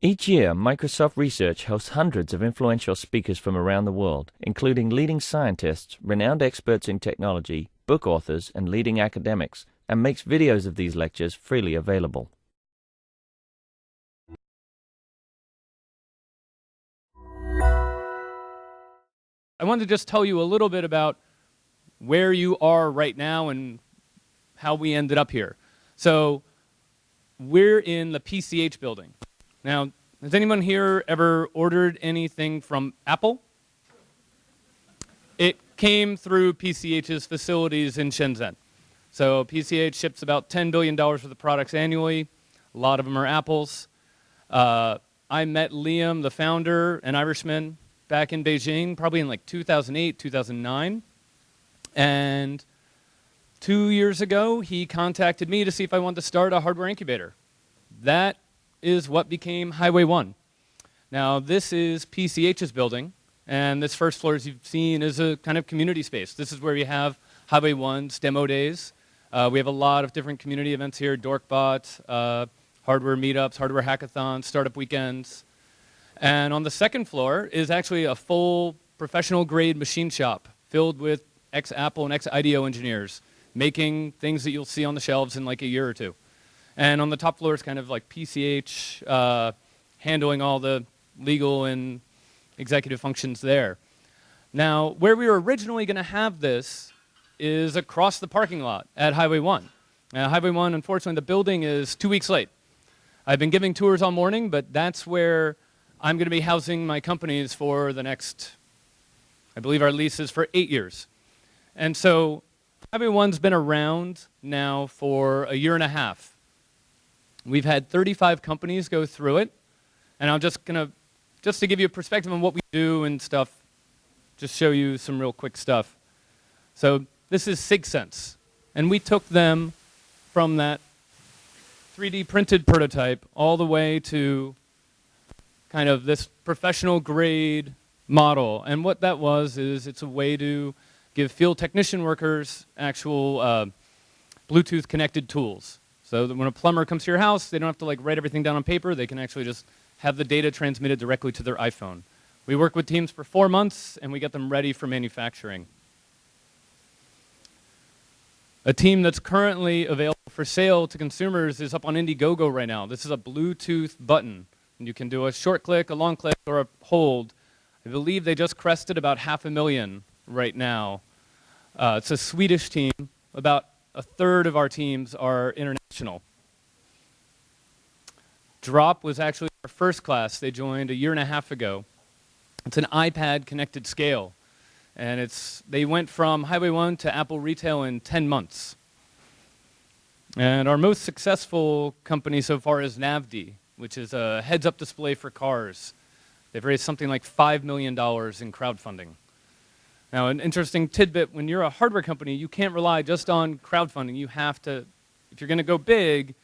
Each year, Microsoft Research hosts hundreds of influential speakers from around the world, including leading scientists, renowned experts in technology, book authors, and leading academics, and makes videos of these lectures freely available. I wanted to just tell you a little bit about where you are right now and how we ended up here. So we're in the PCH building. Now, has anyone here ever ordered anything from Apple? It came through PCH's facilities in Shenzhen. So PCH ships about $10 billion worth of products annually. A lot of them are Apple's. I met Liam, the founder, an Irishman, back in Beijing, probably in like 2008, 2009. And 2 years ago, he contacted me to see if I wanted to start a hardware incubator. That is what became Highway 1. Now, this is PCH's building, and this first floor, as you've seen, is a kind of community space. This is where we have Highway 1's demo days. We have a lot of different community events here, DorkBot, hardware meetups, hardware hackathons, startup weekends. And on the second floor is actually a full professional-grade machine shop filled with ex-Apple and ex-IDEO engineers making things that you'll see on the shelves in like a year or two. And on the top floor is kind of like PCH handling all the legal and executive functions there. Now, where we were originally going to have this is across the parking lot at Highway 1. Highway 1, unfortunately, the building is 2 weeks late. I've been giving tours all morning, but that's where I'm going to be housing my companies for the next, I believe our lease is for 8 years. And so Highway 1's been around now for a year and a half. We've had 35 companies go through it, and I'm just going to, just to give you a perspective on what we do and stuff, just show you some real quick stuff. So this is SigSense, and we took them from that 3D printed prototype all the way to kind of this professional grade model. And what that was is it's a way to give field technician workers actual Bluetooth connected tools. So that when a plumber comes to your house, they don't have to like write everything down on paper. They can actually just have the data transmitted directly to their iPhone. We work with teams for 4 months, and we get them ready for manufacturing. A team that's currently available for sale to consumers is up on Indiegogo right now. This is a Bluetooth button. And you can do a short click, a long click, or a hold. I believe they just crested about 500,000 right now. It's a Swedish team. About a third of our teams are international. Drop was actually our first class. They joined a year and a half ago. It's an iPad connected scale. And they went from Highway 1 to Apple Retail in 10 months. And our most successful company so far is NABD, which is a heads-up display for cars. They've raised something like $5 million in crowdfunding. Now, an interesting tidbit, when you're a hardware company, you can't rely just on crowdfunding. You have to, if you're going to go big,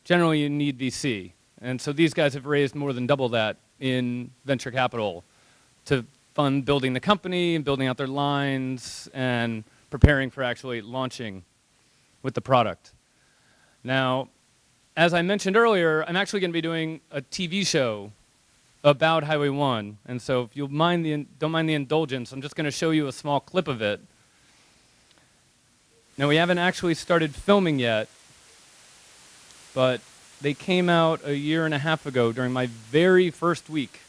generally you need VC. And so these guys have raised more than double that in venture capital to fund building the company and building out their lines and preparing for actually launching with the product. Now, as I mentioned earlier, I'm actually going to be doing a TV show about Highway 1. And so if you don't mind the indulgence, I'm just going to show you a small clip of it. Now, we haven't actually started filming yet, but they came out a year and a half ago during my very first week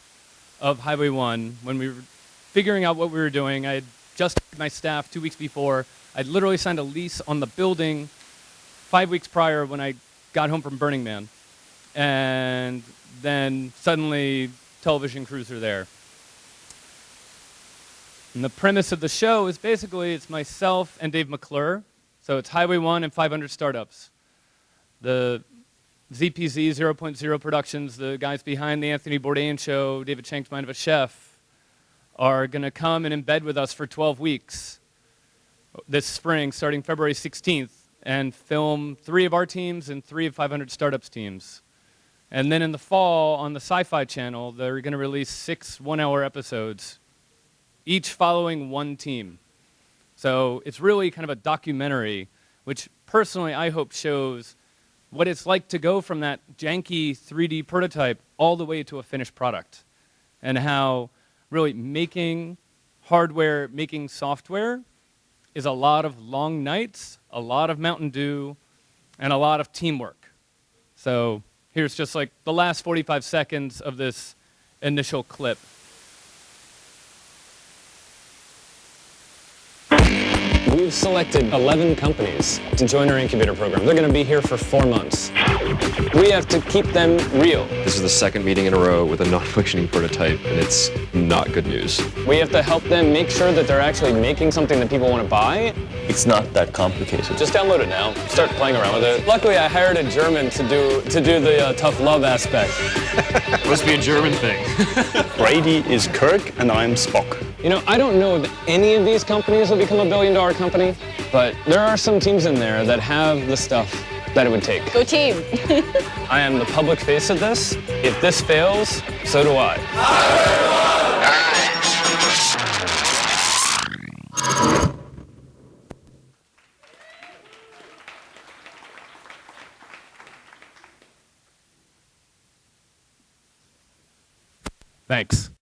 of Highway 1 when we were figuring out what we were doing. I had just hired my staff 2 weeks before. I'd literally signed a lease on the building 5 weeks prior when I got home from Burning Man. And then suddenly television crews are there. And the premise of the show is basically it's myself and Dave McClure. So it's Highway 1 and 500 startups. The ZPZ 0.0 Productions, the guys behind the Anthony Bourdain show, David Shank's Mind of a Chef, are going to come and embed with us for 12 weeks this spring, starting February 16th, and film 3 of our teams and 3 of 500 startups teams. And then in the fall, on the Sci-Fi Channel, they're going to release 6 one-hour episodes, each following one team. So it's really kind of a documentary, which personally I hope shows what it's like to go from that janky 3D prototype all the way to a finished product, and how really making hardware, making software is a lot of long nights, a lot of Mountain Dew, and a lot of teamwork. So here's just like the last 45 seconds of this initial clip. We've selected 11 companies to join our incubator program. They're going to be here for 4 months. We have to keep them real. This is the second meeting in a row with a non-functioning prototype, and it's not good news. We have to help them make sure that they're actually making something that people want to buy. It's not that complicated. Just download it now. Start playing around with it. Luckily, I hired a German to do the tough love aspect. Must be a German thing. Brady is Kirk, and I'm Spock. You know, I don't know if any of these companies will become a billion-dollar company, but there are some teams in there that have the stuff that it would take. Go team! I am the public face of this. If this fails, so do I. Thanks.